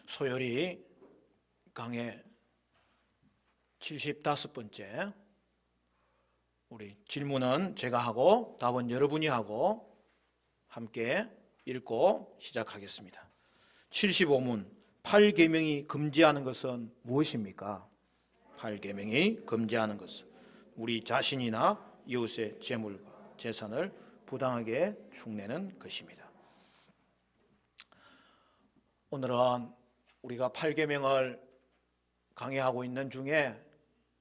소열이 강의 75번째, 우리 질문은 제가 하고 답은 여러분이 하고 함께 읽고 시작하겠습니다. 75문, 8계명이 금지하는 것은 무엇입니까? 8계명이 금지하는 것은 우리 자신이나 이웃의 재물과 재산을 부당하게 축내는 것입니다. 오늘은 우리가 8계명을 강의하고 있는 중에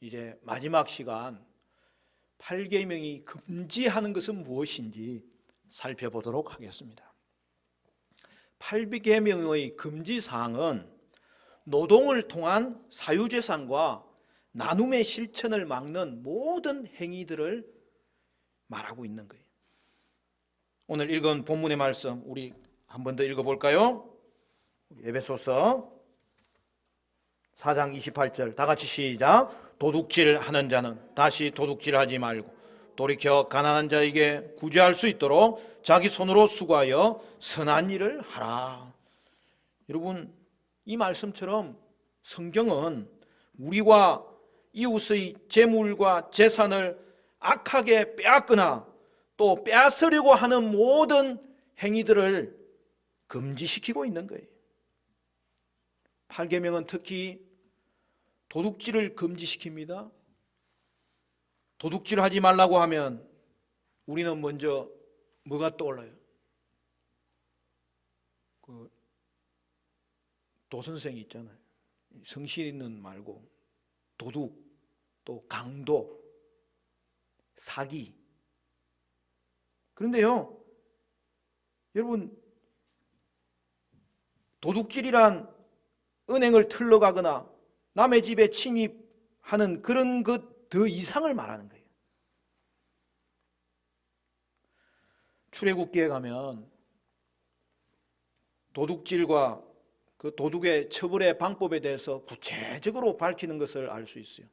이제 마지막 시간, 8계명이 금지하는 것은 무엇인지 살펴보도록 하겠습니다. 8계명의 금지사항은 노동을 통한 사유재산과 나눔의 실천을 막는 모든 행위들을 말하고 있는 거예요. 오늘 읽은 본문의 말씀 우리 한 번 더 읽어볼까요? 에베소서 4장 28절 다 같이 시작. 도둑질하는 자는 다시 도둑질하지 말고 돌이켜 가난한 자에게 구제할 수 있도록 자기 손으로 수고하여 선한 일을 하라. 여러분, 이 말씀처럼 성경은 우리와 이웃의 재물과 재산을 악하게 빼앗거나 또 빼앗으려고 하는 모든 행위들을 금지시키고 있는 거예요. 8계명은 특히 도둑질을 금지시킵니다. 도둑질하지 말라고 하면 우리는 먼저 뭐가 떠올라요? 그 도선생이 있잖아요. 성실은 말고 도둑, 또 강도, 사기. 그런데요, 여러분, 도둑질이란 은행을 틀러가거나 남의 집에 침입하는 그런 것 더 이상을 말하는 거예요. 출애굽기에 가면 도둑질과 그 도둑의 처벌의 방법에 대해서 구체적으로 밝히는 것을 알 수 있어요.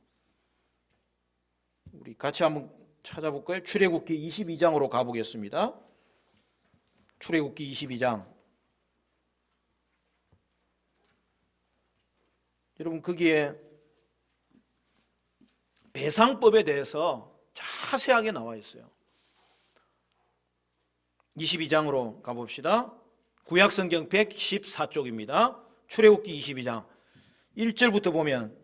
우리 같이 한번 찾아볼까요? 출애굽기 22장으로 가보겠습니다. 출애굽기 22장. 여러분, 거기에 배상법에 대해서 자세하게 나와 있어요. 22장으로 가봅시다. 구약성경 114쪽입니다. 출애굽기 22장 1절부터 보면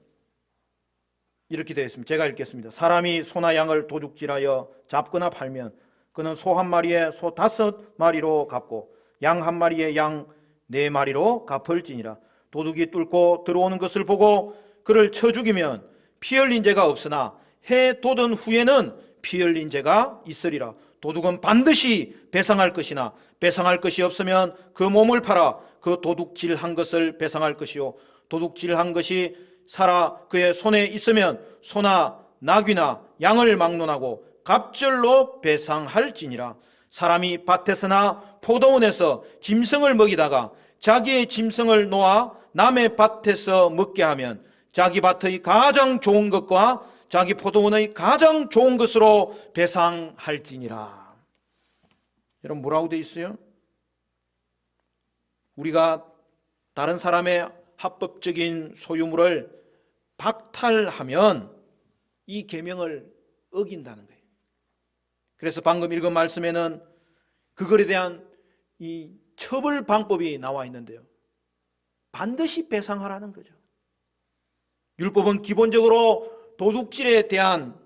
이렇게 되어 있습니다. 제가 읽겠습니다. 사람이 소나 양을 도둑질하여 잡거나 팔면 그는 소 한 마리에 소 5마리로 갚고 양 한 마리에 양 4마리로 갚을지니라. 도둑이 뚫고 들어오는 것을 보고 그를 쳐 죽이면 피 흘린 죄가 없으나 해 돋은 후에는 피 흘린 죄가 있으리라. 도둑은 반드시 배상할 것이나 배상할 것이 없으면 그 몸을 팔아 그 도둑질한 것을 배상할 것이요 도둑질한 것이 살아 그의 손에 있으면 소나 나귀나 양을 막론하고 갑절로 배상할지니라. 사람이 밭에서나 포도원에서 짐승을 먹이다가 자기의 짐승을 놓아 남의 밭에서 먹게 하면 자기 밭의 가장 좋은 것과 자기 포도원의 가장 좋은 것으로 배상할지니라. 여러분, 뭐라고 되어 있어요? 우리가 다른 사람의 합법적인 소유물을 박탈하면 이 계명을 어긴다는 거예요. 그래서 방금 읽은 말씀에는 그것에 대한 이 처벌 방법이 나와 있는데요, 반드시 배상하라는 거죠. 율법은 기본적으로 도둑질에 대한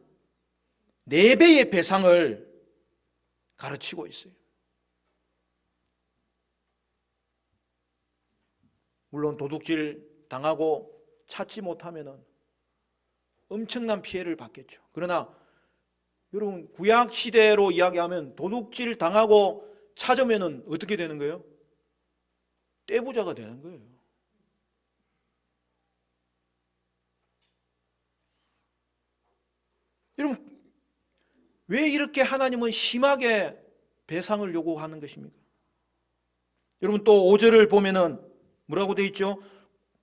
4배의 배상을 가르치고 있어요. 물론 도둑질 당하고 찾지 못하면 엄청난 피해를 받겠죠. 그러나 여러분, 구약 시대로 이야기하면 도둑질 당하고 찾으면 어떻게 되는 거예요? 떼부자가 되는 거예요. 여러분, 왜 이렇게 하나님은 심하게 배상을 요구하는 것입니까? 여러분, 또 5절을 보면은 뭐라고 되어 있죠?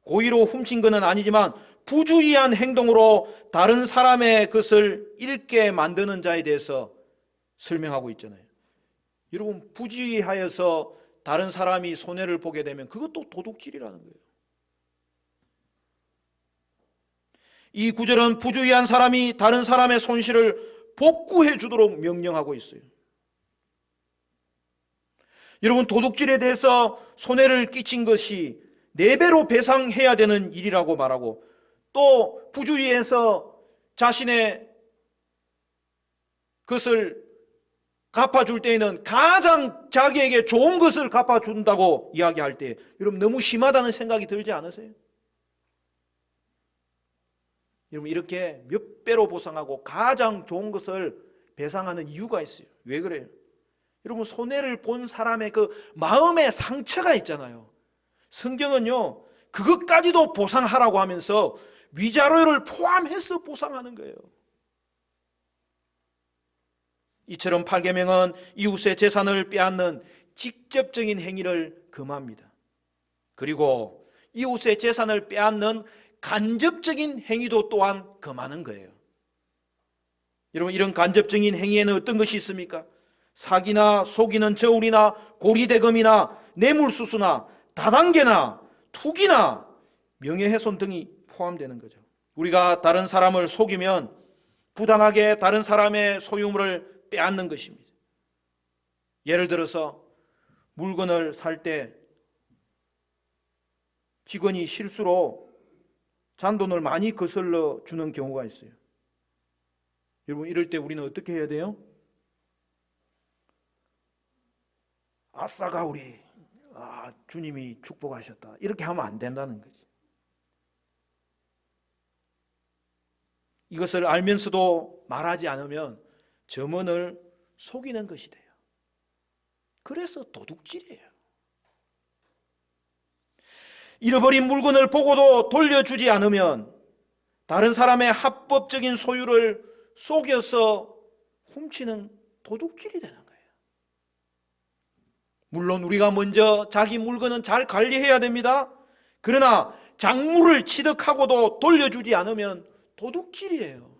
고의로 훔친 것은 아니지만 부주의한 행동으로 다른 사람의 것을 잃게 만드는 자에 대해서 설명하고 있잖아요. 여러분, 부주의하여서 다른 사람이 손해를 보게 되면 그것도 도둑질이라는 거예요. 이 구절은 부주의한 사람이 다른 사람의 손실을 복구해 주도록 명령하고 있어요. 여러분, 도둑질에 대해서 손해를 끼친 것이 4배로 배상해야 되는 일이라고 말하고, 또 부주의해서 자신의 것을 갚아줄 때에는 가장 자기에게 좋은 것을 갚아준다고 이야기할 때, 여러분 너무 심하다는 생각이 들지 않으세요? 여러분, 이렇게 몇 배로 보상하고 가장 좋은 것을 배상하는 이유가 있어요. 왜 그래요? 여러분, 손해를 본 사람의 그 마음의 상처가 있잖아요. 성경은요, 그것까지도 보상하라고 하면서 위자료를 포함해서 보상하는 거예요. 이처럼 8계명은 이웃의 재산을 빼앗는 직접적인 행위를 금합니다. 그리고 이웃의 재산을 빼앗는 간접적인 행위도 또한 금하는 거예요. 여러분, 이런 간접적인 행위에는 어떤 것이 있습니까? 사기나 속이는 저울이나 고리대금이나 뇌물수수나 다단계나 투기나 명예훼손 등이 포함되는 거죠. 우리가 다른 사람을 속이면 부당하게 다른 사람의 소유물을 빼앗는 것입니다. 예를 들어서 물건을 살 때 직원이 실수로 잔돈을 많이 거슬러 주는 경우가 있어요. 여러분, 이럴 때 우리는 어떻게 해야 돼요? 아싸가 우리 주님이 축복하셨다, 이렇게 하면 안 된다는 거지. 이것을 알면서도 말하지 않으면 점원을 속이는 것이 돼요. 그래서 도둑질이에요. 잃어버린 물건을 보고도 돌려주지 않으면 다른 사람의 합법적인 소유를 속여서 훔치는 도둑질이 되는 거예요. 물론 우리가 먼저 자기 물건은 잘 관리해야 됩니다. 그러나 작물을 취득하고도 돌려주지 않으면 도둑질이에요.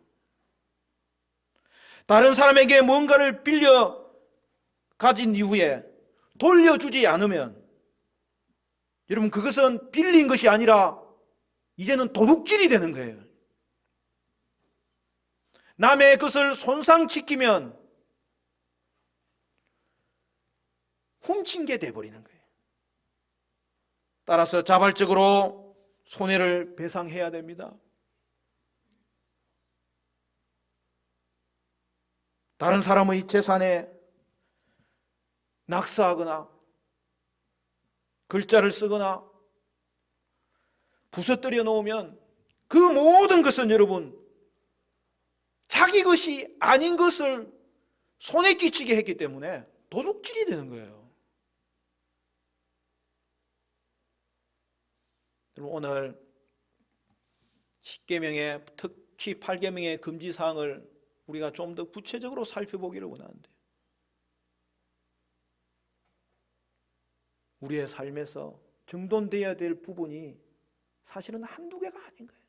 다른 사람에게 뭔가를 빌려 가진 이후에 돌려주지 않으면, 여러분, 그것은 빌린 것이 아니라 이제는 도둑질이 되는 거예요. 남의 것을 손상시키면 훔친 게 돼버리는 거예요. 따라서 자발적으로 손해를 배상해야 됩니다. 다른 사람의 재산에 낙서하거나 글자를 쓰거나 부서뜨려 놓으면 그 모든 것은 여러분 자기 것이 아닌 것을 손에 끼치게 했기 때문에 도둑질이 되는 거예요. 오늘 10계명의 특히 8계명의 금지사항을 우리가 좀 더 구체적으로 살펴보기를 원하는데, 우리의 삶에서 정돈되어야 될 부분이 사실은 한두 개가 아닌 거예요.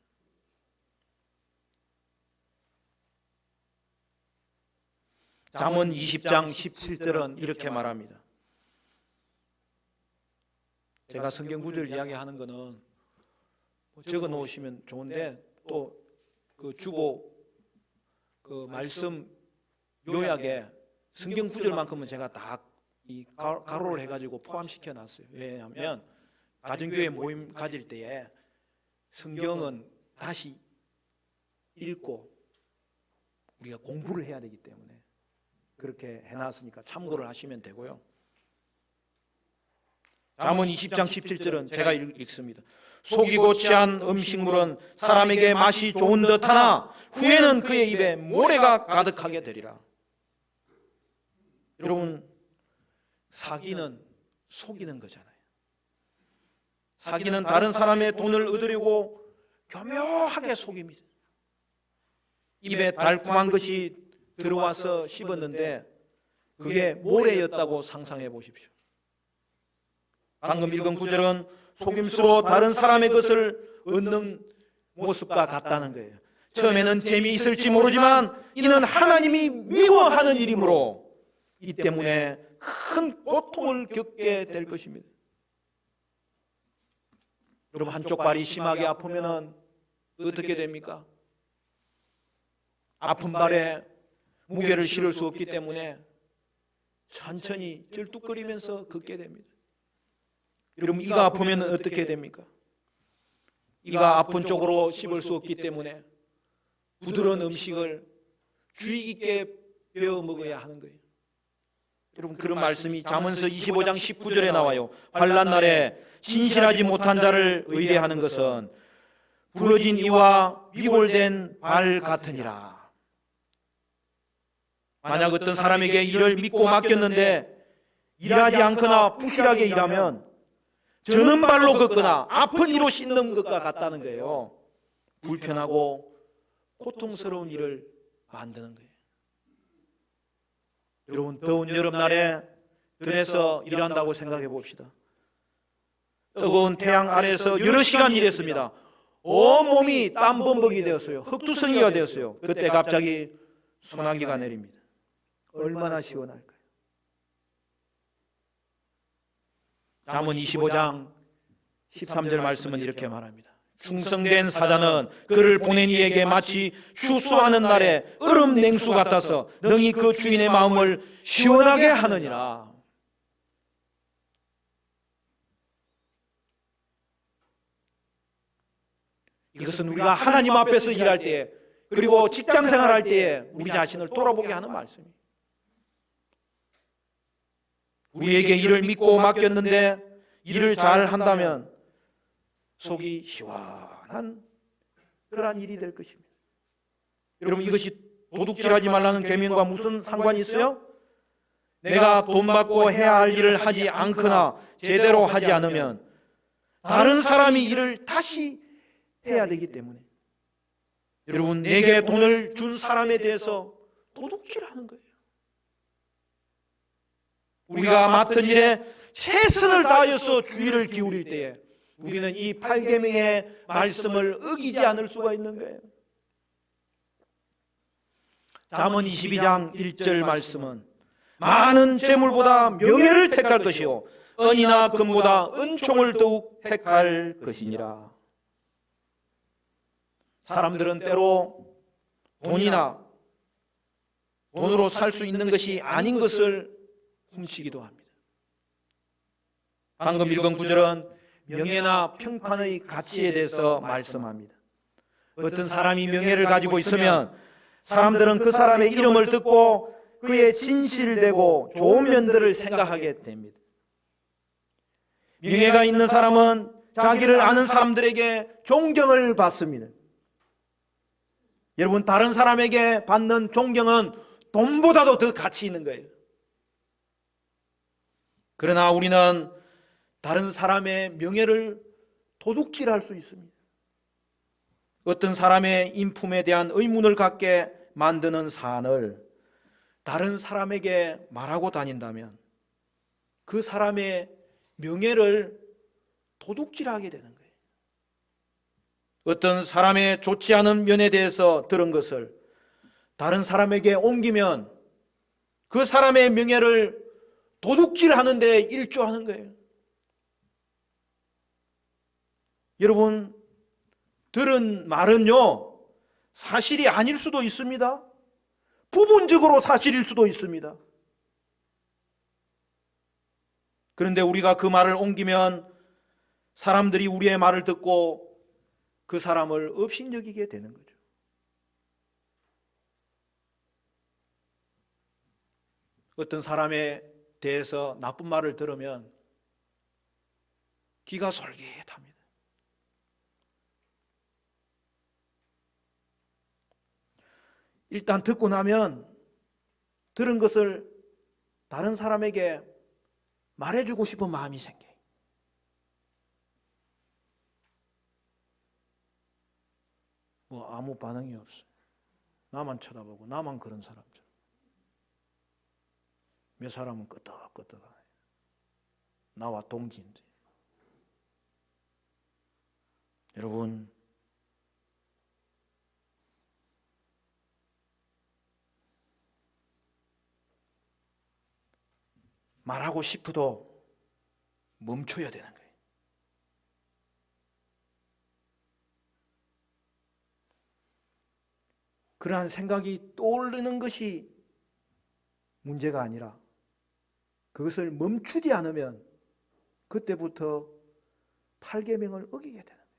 잠언 20장 17절은 이렇게 말합니다. 제가 성경 구절 이야기하는 거는 적어 놓으시면 좋은데, 또 그 주보 그 말씀 요약에 성경 구절만큼은 제가 다 이 가로를 해가지고 포함시켜 놨어요. 왜냐하면 가정교회 모임 가질 때에 성경은 다시 읽고 우리가 공부를 해야 되기 때문에 그렇게 해놨으니까 참고를 하시면 되고요. 잠언 20장 17절은 제가 읽습니다. 속이고 취한 음식물은 사람에게 맛이 좋은 듯하나 후에는 그의 입에 모래가 가득하게 되리라. 여러분, 사기는 속이는 거잖아요. 사기는 다른 사람의 돈을 얻으려고 교묘하게 속입니다. 입에 달콤한 것이 들어와서 씹었는데 그게 모래였다고 상상해 보십시오. 방금 읽은 구절은 속임수로 다른 사람의 것을 얻는 모습과 같다는 거예요. 처음에는 재미있을지 모르지만 이는 하나님이 미워하는 일이므로 이 때문에 큰 고통을 겪게 될 것입니다. 여러분, 한쪽 발이 심하게 아프면 어떻게 됩니까? 아픈 발에 무게를 실을 수 없기 때문에 천천히 쩔뚝거리면서 걷게 됩니다. 여러분, 이가 아프면 어떻게 됩니까? 이가 아픈 쪽으로 씹을 수 없기 때문에 부드러운 음식을 주의 깊게 베어 먹어야 하는 거예요. 여러분, 그런 말씀이 잠언서 25장 19절에 나와요. 환난 날에 신실하지 못한 자를 의뢰하는 것은 부러진 이와 위골된 발 같으니라. 만약 어떤 사람에게 일을 믿고 맡겼는데 일하지 않거나 부실하게 일하면 저는 발로 걷거나 아픈 이로 씻는 것과 같다는 거예요. 불편하고 고통스러운 일을 만드는 거예요. 여러분, 더운 여름날에 들에서 일한다고 생각해 봅시다. 뜨거운 태양 아래에서 여러 시간 일했습니다. 온몸이 땀범벅이 되었어요. 흑투성이가 되었어요. 그때 갑자기 소나기가 내립니다. 얼마나 시원할까요? 잠언 25장 13절 말씀은 이렇게 말합니다. 충성된 사자는 그를 보낸 이에게 마치 추수하는 날에 얼음 냉수 같아서 능히 그 주인의 마음을 시원하게 하느니라. 이것은 우리가 하나님 앞에서 일할 때에, 그리고 직장 생활할 때에 우리 자신을 돌아보게 하는 말씀입니다. 우리에게 일을 믿고 맡겼는데 일을 잘 한다면 속이 시원한 그러한 일이 될 것입니다. 여러분, 이것이 도둑질하지 말라는 계명과 무슨 상관이 있어요? 내가 돈 받고 해야 할 일을 하지 않거나 제대로 하지 않으면 다른 사람이 일을 다시 해야 되기 때문에, 여러분, 내게 돈을 준 사람에 대해서 도둑질하는 거예요. 우리가 맡은 일에 최선을 다하여서 주의를 기울일 때에 우리는 이 8계명의 말씀을 어기지 않을 수가 있는 거예요. 잠언 22장 1절 말씀은 많은 재물보다 명예를 택할 것이요 은이나 금보다 은총을 더욱 택할 것이니라. 사람들은 때로 돈이나 돈으로 살 수 있는 것이 아닌 것을 훔치기도 합니다. 방금 읽은 구절은 명예나 평판의 가치에 대해서 말씀합니다. 어떤 사람이 명예를 가지고 있으면 사람들은 그 사람의 이름을 듣고 그의 진실되고 좋은 면들을 생각하게 됩니다. 명예가 있는 사람은 자기를 아는 사람들에게 존경을 받습니다. 여러분, 다른 사람에게 받는 존경은 돈보다도 더 가치 있는 거예요. 그러나 우리는 다른 사람의 명예를 도둑질할 수 있습니다. 어떤 사람의 인품에 대한 의문을 갖게 만드는 사안을 다른 사람에게 말하고 다닌다면 그 사람의 명예를 도둑질하게 되는 거예요. 어떤 사람의 좋지 않은 면에 대해서 들은 것을 다른 사람에게 옮기면 그 사람의 명예를 도둑질하는 데 일조하는 거예요. 여러분, 들은 말은요, 사실이 아닐 수도 있습니다. 부분적으로 사실일 수도 있습니다. 그런데 우리가 그 말을 옮기면 사람들이 우리의 말을 듣고 그 사람을 업신여기게 되는 거죠. 어떤 사람에 대해서 나쁜 말을 들으면 귀가 솔깃합니다. 일단 듣고 나면 들은 것을 다른 사람에게 말해주고 싶은 마음이 생겨요. 뭐 아무 반응이 없어요. 나만 쳐다보고 나만 그런 사람들. 몇 사람은 끄덕끄덕하네. 나와 동지인데. 여러분, 말하고 싶어도 멈춰야 되는 거예요. 그러한 생각이 떠오르는 것이 문제가 아니라 그것을 멈추지 않으면 그때부터 8계명을 어기게 되는 거예요.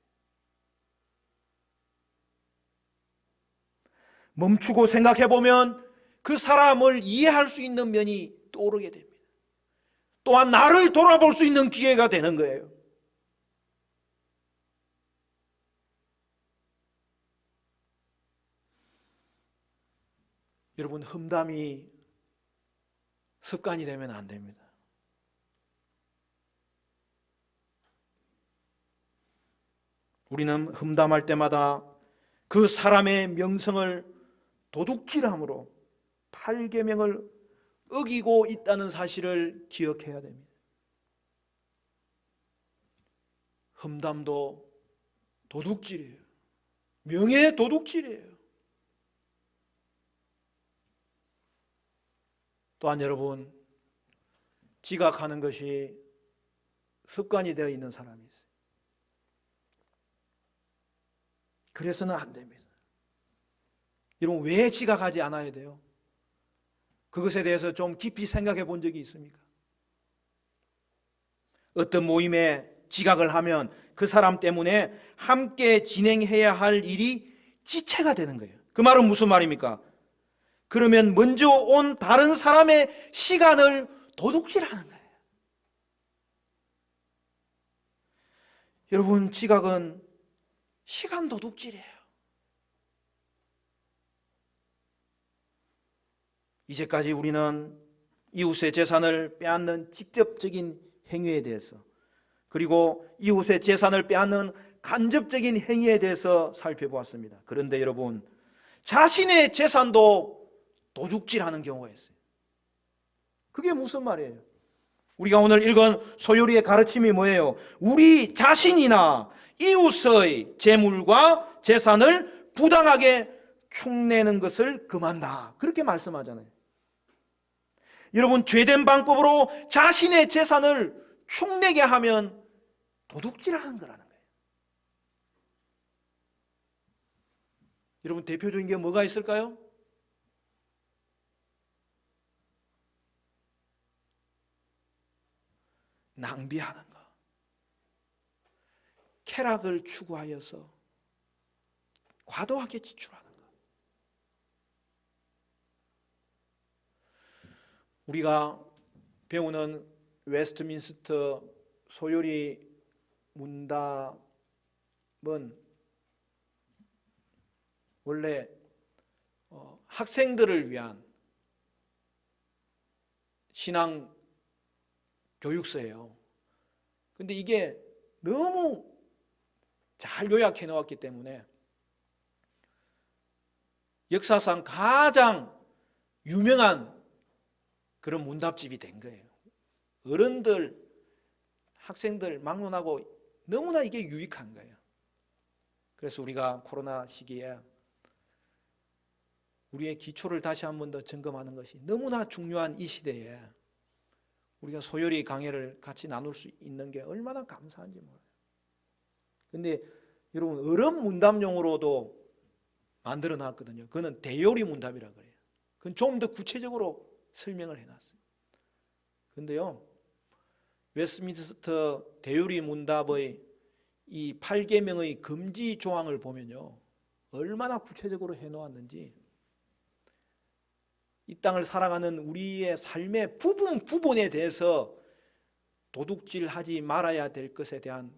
멈추고 생각해 보면 그 사람을 이해할 수 있는 면이 떠오르게 됩니다. 또한 나를 돌아볼 수 있는 기회가 되는 거예요. 여러분, 험담이 습관이 되면 안 됩니다. 우리는 험담할 때마다 그 사람의 명성을 도둑질함으로 8계명을 어기고 있다는 사실을 기억해야 됩니다. 험담도 도둑질이에요. 명예 도둑질이에요. 또한 여러분, 지각하는 것이 습관이 되어 있는 사람이 있어요. 그래서는 안 됩니다. 여러분, 왜 지각하지 않아야 돼요? 그것에 대해서 좀 깊이 생각해 본 적이 있습니까? 어떤 모임에 지각을 하면 그 사람 때문에 함께 진행해야 할 일이 지체가 되는 거예요. 그 말은 무슨 말입니까? 그러면 먼저 온 다른 사람의 시간을 도둑질하는 거예요. 여러분, 지각은 시간 도둑질이에요. 이제까지 우리는 이웃의 재산을 빼앗는 직접적인 행위에 대해서, 그리고 이웃의 재산을 빼앗는 간접적인 행위에 대해서 살펴보았습니다. 그런데 여러분, 자신의 재산도 도둑질하는 경우가 있어요. 그게 무슨 말이에요? 우리가 오늘 읽은 소요리의 가르침이 뭐예요? 우리 자신이나 이웃의 재물과 재산을 부당하게 축내는 것을 금한다, 그렇게 말씀하잖아요. 여러분, 죄된 방법으로 자신의 재산을 축내게 하면 도둑질하는 거라는 거예요. 여러분, 대표적인 게 뭐가 있을까요? 낭비하는 것, 쾌락을 추구하여서 과도하게 지출하는 것. 우리가 배우는 웨스트민스터 소요리 문답은 원래 학생들을 위한 신앙 교육서예요. 근데 이게 너무 잘 요약해 놓았기 때문에 역사상 가장 유명한 그런 문답집이 된 거예요. 어른들, 학생들 막론하고 너무나 이게 유익한 거예요. 그래서 우리가 코로나 시기에 우리의 기초를 다시 한 번 더 점검하는 것이 너무나 중요한 이 시대에 우리가 소요리 강해를 같이 나눌 수 있는 게 얼마나 감사한지 몰라요. 근데 여러분, 어른 문답용으로도 만들어 놨거든요. 그거는 대요리 문답이라고 그래요. 그건 좀 더 구체적으로 설명을 해놨어요. 근데요, 웨스트민스터 대요리 문답의 이 8계명의 금지 조항을 보면요, 얼마나 구체적으로 해놓았는지, 이 땅을 살아가는 우리의 삶의 부분에 대해서 도둑질하지 말아야 될 것에 대한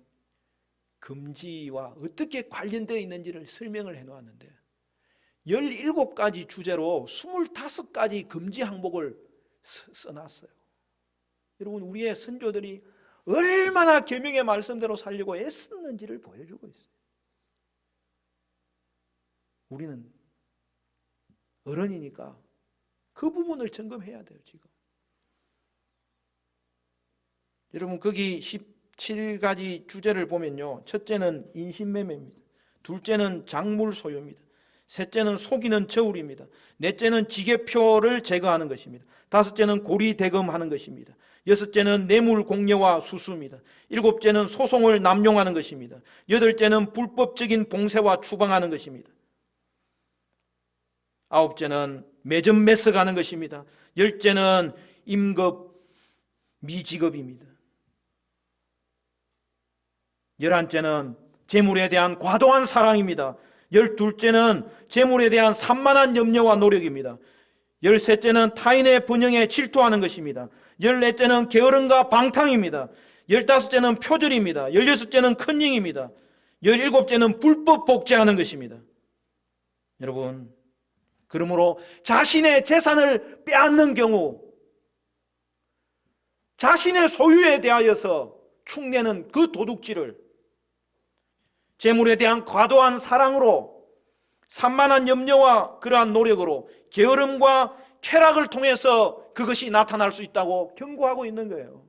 금지와 어떻게 관련되어 있는지를 설명을 해놓았는데 17가지 주제로 25가지 금지 항목을 써놨어요. 여러분, 우리의 선조들이 얼마나 계명의 말씀대로 살려고 애썼는지를 보여주고 있어요. 우리는 어른이니까 그 부분을 점검해야 돼요. 지금 여러분, 거기 17가지 주제를 보면요, 첫째는 인신매매입니다. 둘째는 작물 소유입니다. 셋째는 속이는 저울입니다. 넷째는 지게표를 제거하는 것입니다. 다섯째는 고리 대금하는 것입니다. 여섯째는 뇌물 공여와 수수입니다. 일곱째는 소송을 남용하는 것입니다. 여덟째는 불법적인 봉쇄와 추방하는 것입니다. 9째는 매점 매서 가는 것입니다. 10째는 임급 미직업입니다. 11째는 재물에 대한 과도한 사랑입니다. 12째는 재물에 대한 산만한 염려와 노력입니다. 13째는 타인의 번영에 질투하는 것입니다. 14째는 게으름과 방탕입니다. 15째는 표절입니다. 16째는 컨닝입니다. 17째는 불법 복제하는 것입니다. 여러분, 그러므로 자신의 재산을 빼앗는 경우, 자신의 소유에 대하여서 축내는 그 도둑질을 재물에 대한 과도한 사랑으로, 산만한 염려와 그러한 노력으로, 게으름과 쾌락을 통해서 그것이 나타날 수 있다고 경고하고 있는 거예요.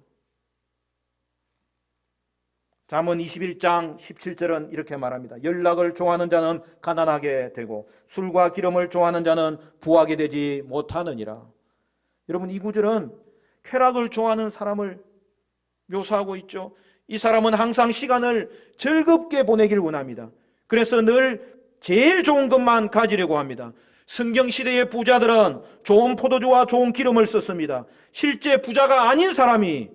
잠언 21장 17절은 이렇게 말합니다. 연락을 좋아하는 자는 가난하게 되고 술과 기름을 좋아하는 자는 부하게 되지 못하느니라. 여러분, 이 구절은 쾌락을 좋아하는 사람을 묘사하고 있죠. 이 사람은 항상 시간을 즐겁게 보내길 원합니다. 그래서 늘 제일 좋은 것만 가지려고 합니다. 성경시대의 부자들은 좋은 포도주와 좋은 기름을 썼습니다. 실제 부자가 아닌 사람이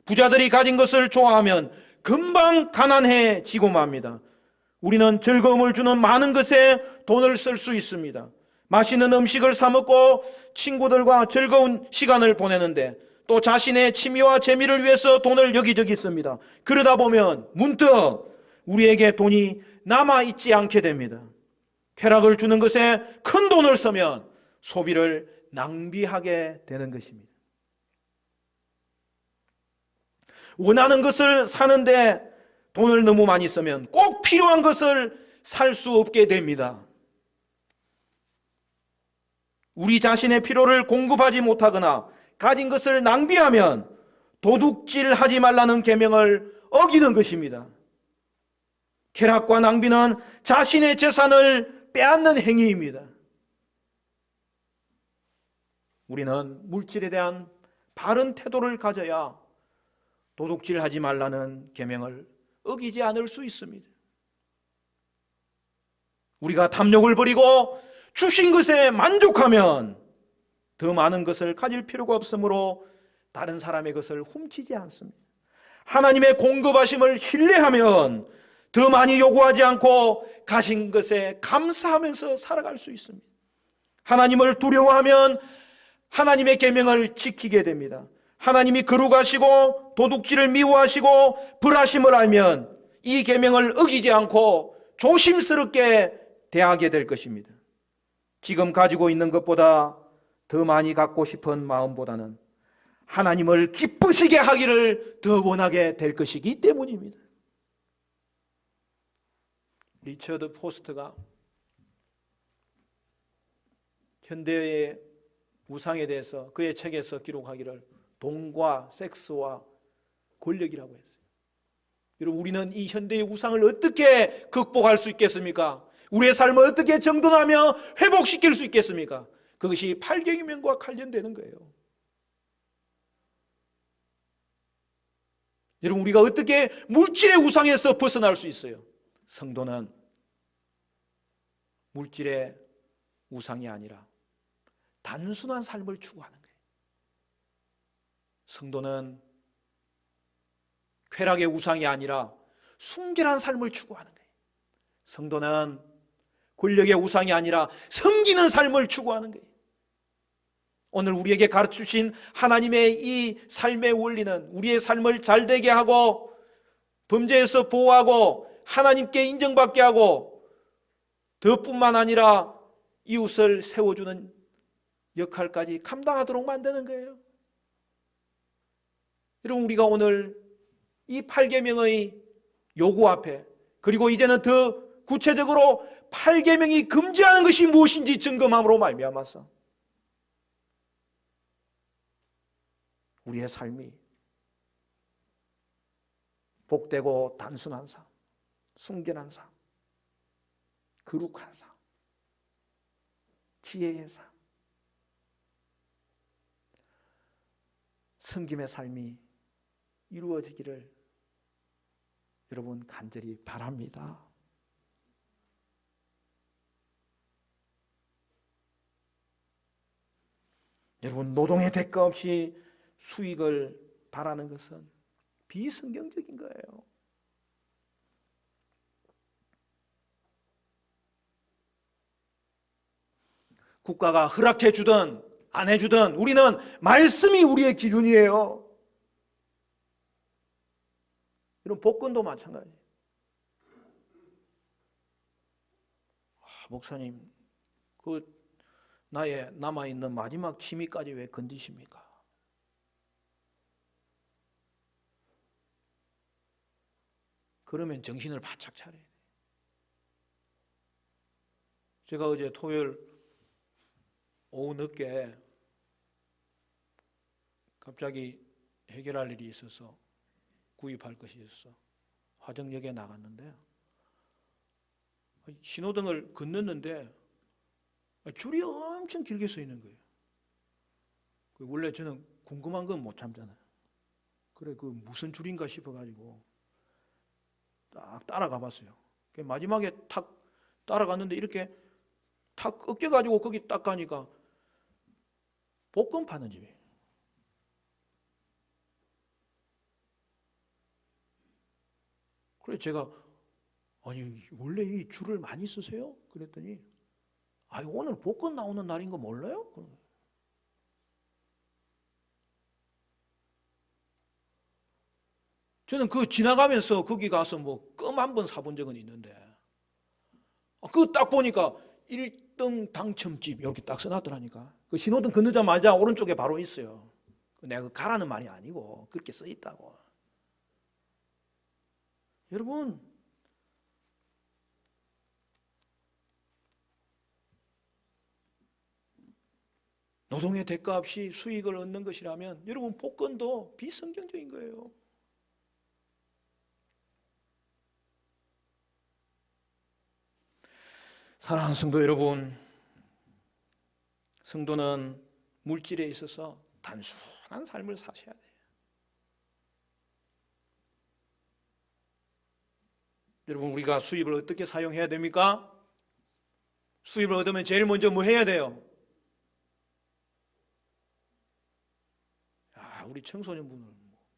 부자들이 가진 것을 좋아하면 금방 가난해지고 맙니다. 우리는 즐거움을 주는 많은 것에 돈을 쓸 수 있습니다. 맛있는 음식을 사 먹고 친구들과 즐거운 시간을 보내는데 또 자신의 취미와 재미를 위해서 돈을 여기저기 씁니다. 그러다 보면 문득 우리에게 돈이 남아있지 않게 됩니다. 쾌락을 주는 것에 큰 돈을 쓰면 소비를 낭비하게 되는 것입니다. 원하는 것을 사는데 돈을 너무 많이 쓰면 꼭 필요한 것을 살 수 없게 됩니다. 우리 자신의 필요를 공급하지 못하거나 가진 것을 낭비하면 도둑질하지 말라는 계명을 어기는 것입니다. 쾌락과 낭비는 자신의 재산을 빼앗는 행위입니다. 우리는 물질에 대한 바른 태도를 가져야 도둑질하지 말라는 계명을 어기지 않을 수 있습니다. 우리가 탐욕을 버리고 주신 것에 만족하면 더 많은 것을 가질 필요가 없으므로 다른 사람의 것을 훔치지 않습니다. 하나님의 공급하심을 신뢰하면 더 많이 요구하지 않고 가신 것에 감사하면서 살아갈 수 있습니다. 하나님을 두려워하면 하나님의 계명을 지키게 됩니다. 하나님이 거룩하시고 도둑질을 미워하시고 벌하심을 알면 이 계명을 어기지 않고 조심스럽게 대하게 될 것입니다. 지금 가지고 있는 것보다 더 많이 갖고 싶은 마음보다는 하나님을 기쁘시게 하기를 더 원하게 될 것이기 때문입니다. 리처드 포스트가 현대의 우상에 대해서 그의 책에서 기록하기를 돈과 섹스와 권력이라고 했어요. 여러분, 우리는 이 현대의 우상을 어떻게 극복할 수 있겠습니까? 우리의 삶을 어떻게 정돈하며 회복시킬 수 있겠습니까? 그것이 팔계명과 관련되는 거예요. 여러분, 우리가 어떻게 물질의 우상에서 벗어날 수 있어요? 성도는 물질의 우상이 아니라 단순한 삶을 추구하는 거예요. 성도는 쾌락의 우상이 아니라 순결한 삶을 추구하는 거예요. 성도는 권력의 우상이 아니라 섬기는 삶을 추구하는 거예요. 오늘 우리에게 가르치신 하나님의 이 삶의 원리는 우리의 삶을 잘되게 하고 범죄에서 보호하고 하나님께 인정받게 하고 더뿐만 아니라 이웃을 세워주는 역할까지 감당하도록 만드는 거예요. 여러분, 우리가 오늘 이 8계명의 요구 앞에, 그리고 이제는 더 구체적으로 8계명이 금지하는 것이 무엇인지 점검함으로 말미암아서 우리의 삶이 복되고 단순한 삶, 순결한 삶, 거룩한 삶, 지혜의 삶, 섬김의 삶이 이루어지기를 여러분 간절히 바랍니다. 여러분, 노동의 대가 없이 수익을 바라는 것은 비성경적인 거예요. 국가가 허락해 주든 안 해주든 우리는 말씀이 우리의 기준이에요. 이런 복권도 마찬가지. 목사님, 그 나의 남아있는 마지막 취미까지 왜 건드십니까? 그러면 정신을 바짝 차려야 돼. 제가 어제 토요일 오후 늦게 갑자기 해결할 일이 있어서 구입할 것이 있어서 화정역에 나갔는데 신호등을 건넜는데 줄이 엄청 길게 서 있는 거예요. 원래 저는 궁금한 건 못 참잖아요. 그래, 그 무슨 줄인가 싶어가지고 딱 따라가 봤어요. 마지막에 탁 따라갔는데 이렇게 탁 꺾여가지고 거기 딱 가니까 복권 파는 집이에요. 그래 제가 아니 원래 이 줄을 많이 쓰세요? 그랬더니 아니 오늘 복권 나오는 날인 거 몰라요? 저는 그 지나가면서 거기 가서 뭐 껌 한 번 사본 적은 있는데 그거 딱 보니까 1등 당첨집 이렇게 딱 써놨더라니까. 그 신호등 건너자마자 오른쪽에 바로 있어요. 내가 가라는 말이 아니고 그렇게 써 있다고. 여러분, 노동의 대가 없이 수익을 얻는 것이라면 여러분 복권도 비성경적인 거예요. 사랑하는 성도 여러분, 성도는 물질에 있어서 단순한 삶을 사셔야 돼요. 여러분, 우리가 수입을 어떻게 사용해야 됩니까? 수입을 얻으면 제일 먼저 뭐 해야 돼요? 우리 청소년분을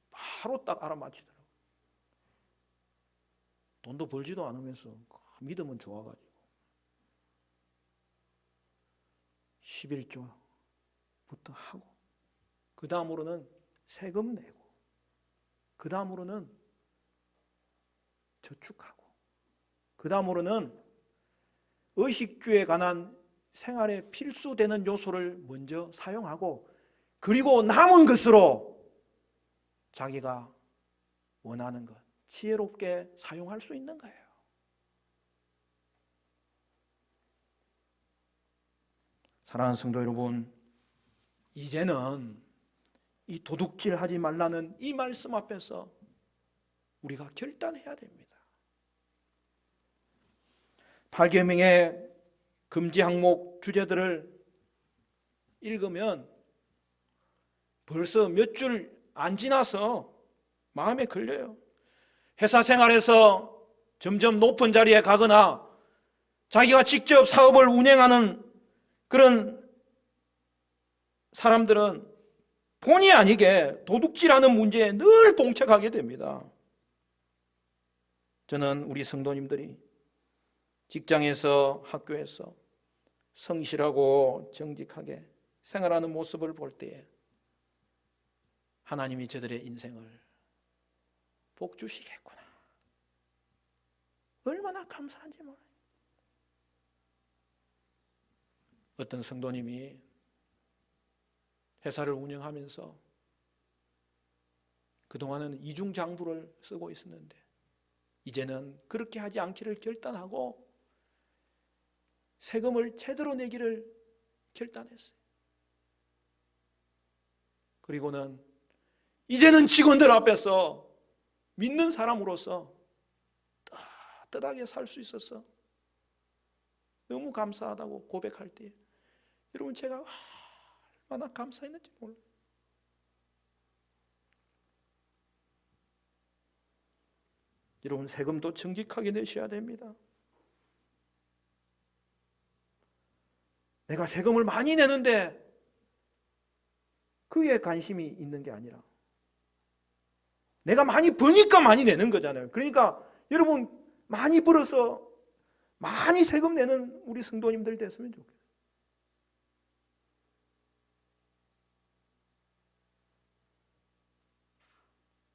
바로 딱 알아맞히더라고요. 돈도 벌지도 않으면서 믿음은 좋아가지고 11조부터 하고 그 다음으로는 세금 내고 그 다음으로는 저축하고 그 다음으로는 의식주에 관한 생활에 필수되는 요소를 먼저 사용하고 그리고 남은 것으로 자기가 원하는 것 지혜롭게 사용할 수 있는 거예요. 사랑하는 성도 여러분, 이제는 이 도둑질하지 말라는 이 말씀 앞에서 우리가 결단해야 됩니다. 8계명의 금지 항목 주제들을 읽으면 벌써 몇 줄 안 지나서 마음에 걸려요. 회사 생활에서 점점 높은 자리에 가거나 자기가 직접 사업을 운영하는 그런 사람들은 본의 아니게 도둑질하는 문제에 늘 봉착하게 됩니다. 저는 우리 성도님들이 직장에서 학교에서 성실하고 정직하게 생활하는 모습을 볼 때에 하나님이 저들의 인생을 복 주시겠구나. 얼마나 감사한지 몰라요. 어떤 성도님이 회사를 운영하면서 그동안은 이중장부를 쓰고 있었는데 이제는 그렇게 하지 않기를 결단하고 세금을 제대로 내기를 결단했어요. 그리고는 이제는 직원들 앞에서 믿는 사람으로서 따뜻하게 살 수 있어서 너무 감사하다고 고백할 때 여러분 제가 얼마나 감사했는지 몰라요. 여러분 세금도 정직하게 내셔야 됩니다. 내가 세금을 많이 내는데 그에 관심이 있는 게 아니라 내가 많이 버니까 많이 내는 거잖아요. 그러니까 여러분 많이 벌어서 많이 세금 내는 우리 성도님들 됐으면 좋겠어요.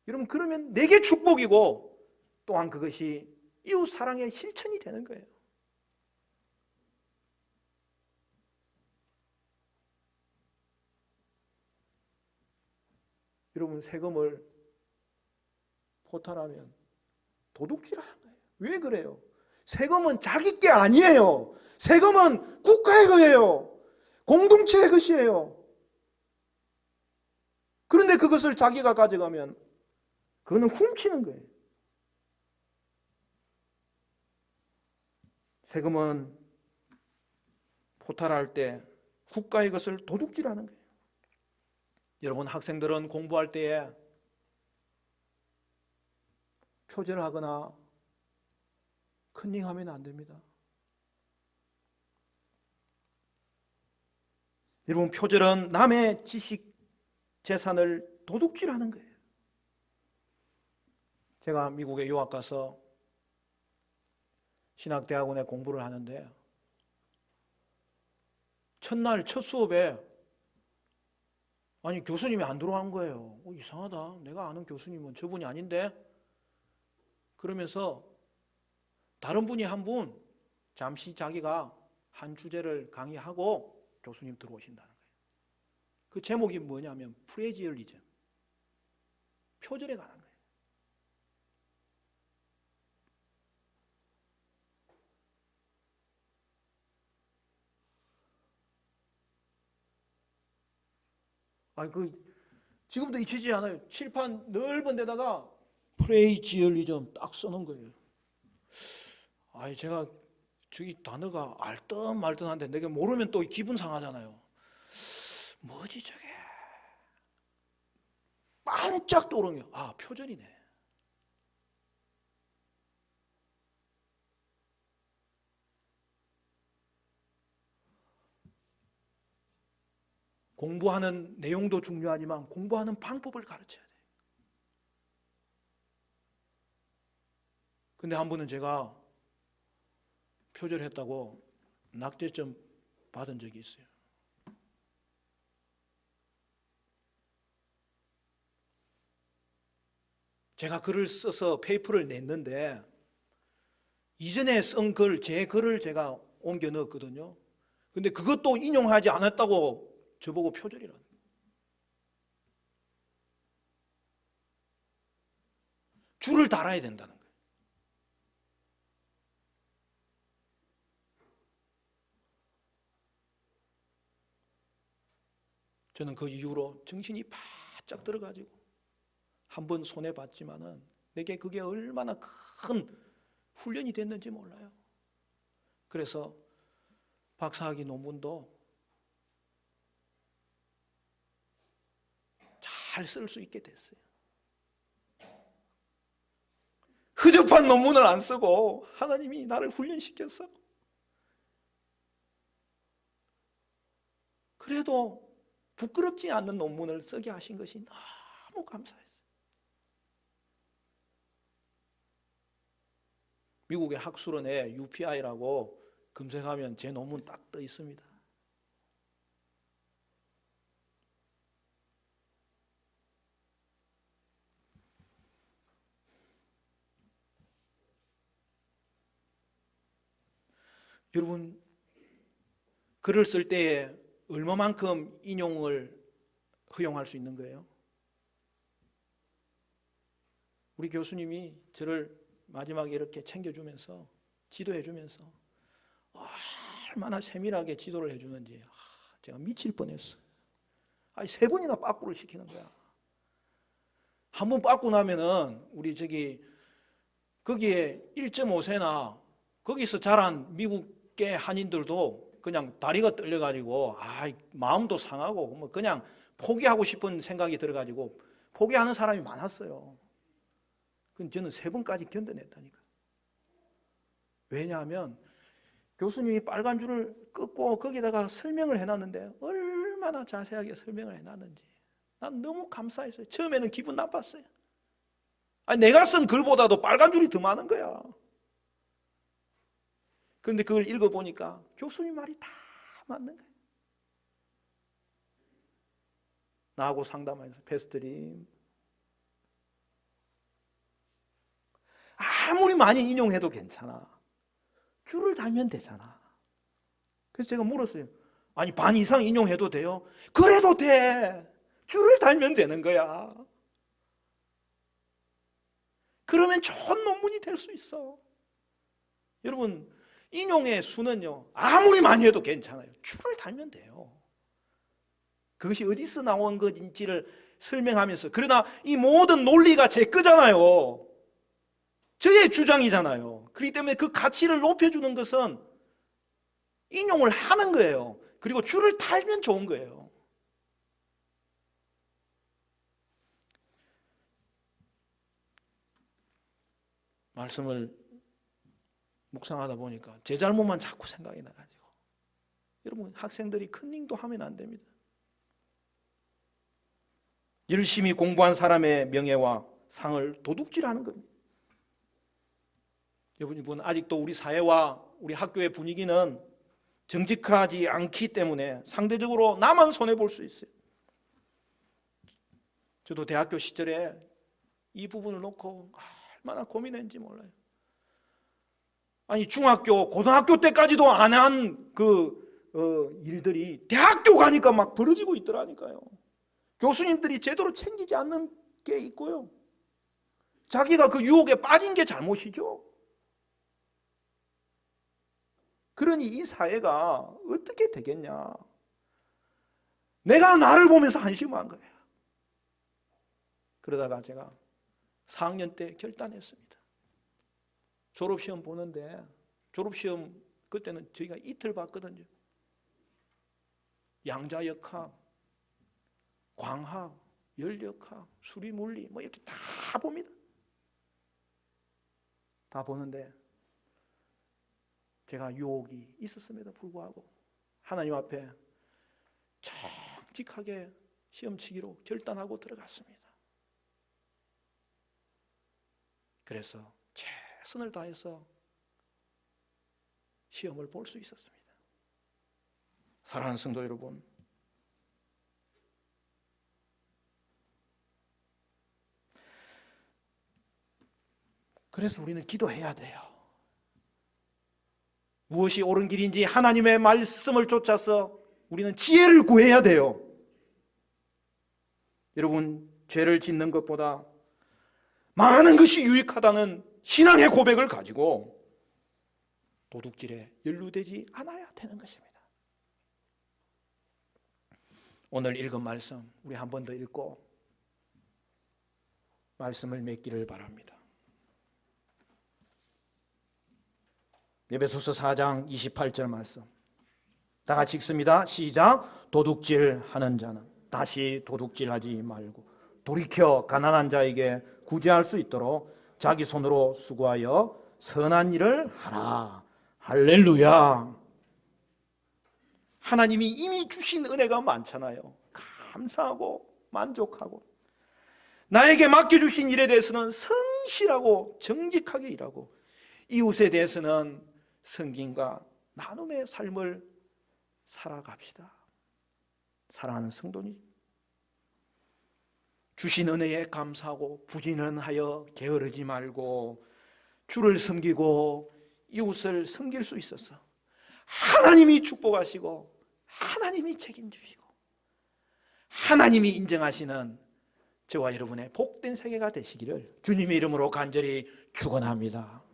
여러분 그러면 내게 축복이고 또한 그것이 이웃 사랑의 실천이 되는 거예요. 여러분 세금을 포탈하면 도둑질하는 거예요. 왜 그래요? 세금은 자기 게 아니에요. 세금은 국가의 거예요. 공동체의 것이에요. 그런데 그것을 자기가 가져가면 그거는 훔치는 거예요. 세금은 포탈할 때 국가의 것을 도둑질하는 거예요. 여러분 학생들은 공부할 때에 표절하거나 컨닝하면 안 됩니다. 여러분 표절은 남의 지식 재산을 도둑질하는 거예요. 제가 미국에 유학 가서 신학대학원에 공부를 하는데 첫날 첫 수업에 아니 교수님이 안 들어간 거예요. 이상하다. 내가 아는 교수님은 저분이 아닌데? 그러면서 다른 분이 한 분 잠시 자기가 한 주제를 강의하고 교수님 들어오신다는 거예요. 그 제목이 뭐냐면 플래지얼리즘, 표절에 관한 거예요. 아니 지금도 잊히지 않아요. 칠판 넓은 데다가 플래지얼리즘 딱 써놓은 거예요. 아니 제가 저기 단어가 알듯 말듯한데 내가 모르면 또 기분 상하잖아요. 뭐지 저게? 반짝 떠오르는 게 아 표절이네. 공부하는 내용도 중요하지만 공부하는 방법을 가르쳐야 돼요. 근데 한 번은 제가 표절했다고 낙제점 받은 적이 있어요. 제가 글을 써서 페이퍼를 냈는데 이전에 쓴 글, 제 글을 제가 옮겨 넣었거든요. 근데 그것도 인용하지 않았다고 저보고 표절이라는 거예요. 줄을 달아야 된다는 거예요. 저는 그 이후로 정신이 바짝 들어가지고 한번 손해봤지만은 내게 그게 얼마나 큰 훈련이 됐는지 몰라요. 그래서 박사학위 논문도 잘 쓸 수 있게 됐어요. 허접한 논문을 안 쓰고 하나님이 나를 훈련시켰어. 그래도 부끄럽지 않는 논문을 쓰게 하신 것이 너무 감사했어요. 미국의 학술원에 UPI라고 검색하면 제 논문 딱 떠 있습니다. 여러분 글을 쓸 때에 얼마만큼 인용을 허용할 수 있는 거예요? 우리 교수님이 저를 마지막에 이렇게 챙겨주면서 지도해주면서 얼마나 세밀하게 지도를 해주는지 제가 미칠 뻔했어요. 아니 3번이나 빠꾸를 시키는 거야. 한 번 빠꾸 나면은 우리 거기에 1.5세나 거기서 자란 미국계 한인들도 그냥 다리가 떨려가지고 마음도 상하고 뭐 그냥 포기하고 싶은 생각이 들어가지고 포기하는 사람이 많았어요. 근데 저는 3번까지 견뎌냈다니까. 왜냐하면 교수님이 빨간 줄을 긋고 거기다가 설명을 해놨는데 얼마나 자세하게 설명을 해놨는지 난 너무 감사했어요. 처음에는 기분 나빴어요. 아니, 내가 쓴 글보다도 빨간 줄이 더 많은 거야. 그런데 그걸 읽어보니까 교수님 말이 다 맞는 거예요. 나하고 상담하면서 패스트림, 아무리 많이 인용해도 괜찮아. 줄을 달면 되잖아. 그래서 제가 물었어요. 아니, 반 이상 인용해도 돼요? 그래도 돼. 줄을 달면 되는 거야. 그러면 좋은 논문이 될 수 있어. 여러분, 인용의 수는요, 아무리 많이 해도 괜찮아요. 줄을 달면 돼요. 그것이 어디서 나온 것인지를 설명하면서, 그러나 이 모든 논리가 제 거잖아요. 저의 주장이잖아요. 그렇기 때문에 그 가치를 높여주는 것은 인용을 하는 거예요. 그리고 줄을 달면 좋은 거예요. 말씀을 묵상하다 보니까 제 잘못만 자꾸 생각이 나가지고, 여러분, 학생들이 컨닝도 하면 안 됩니다. 열심히 공부한 사람의 명예와 상을 도둑질하는 겁니다. 여러분, 아직도 우리 사회와 우리 학교의 분위기는 정직하지 않기 때문에 상대적으로 나만 손해볼 수 있어요. 저도 대학교 시절에 이 부분을 놓고 얼마나 고민했는지 몰라요. 아니, 중학교, 고등학교 때까지도 안 한 일들이 대학교 가니까 막 벌어지고 있더라니까요. 교수님들이 제대로 챙기지 않는 게 있고요. 자기가 그 유혹에 빠진 게 잘못이죠. 그러니 이 사회가 어떻게 되겠냐. 내가 나를 보면서 한심한 거예요. 그러다가 제가 4학년 때 결단했습니다. 졸업시험 보는데, 졸업시험 그때는 저희가 이틀 봤거든요. 양자역학, 광학, 열역학, 수리물리 뭐 이렇게 다 봅니다. 다 보는데 제가 유혹이 있었음에도 불구하고 하나님 앞에 정직하게 시험치기로 결단하고 들어갔습니다. 그래서 최선을 다해서 시험을 볼 수 있었습니다. 사랑하는 성도 여러분, 그래서 우리는 기도해야 돼요. 무엇이 옳은 길인지 하나님의 말씀을 쫓아서 우리는 지혜를 구해야 돼요. 여러분, 죄를 짓는 것보다 많은 것이 유익하다는 신앙의 고백을 가지고 도둑질에 연루되지 않아야 되는 것입니다. 오늘 읽은 말씀 우리 한 번 더 읽고 말씀을 맺기를 바랍니다. 에베소서 4장 28절 말씀 다 같이 읽습니다. 시작. 도둑질하는 자는 다시 도둑질하지 말고 돌이켜 가난한 자에게 구제할 수 있도록 자기 손으로 수고하여 선한 일을 하라. 할렐루야. 하나님이 이미 주신 은혜가 많잖아요. 감사하고 만족하고 나에게 맡겨주신 일에 대해서는 성실하고 정직하게 일하고 이웃에 대해서는 섬김과 나눔의 삶을 살아갑시다. 사랑하는 성도님, 주신 은혜에 감사하고 부지런하여 게으르지 말고 주를 섬기고 이웃을 섬길 수 있어서 하나님이 축복하시고 하나님이 책임지시고 하나님이 인정하시는 저와 여러분의 복된 세계가 되시기를 주님의 이름으로 간절히 축원합니다.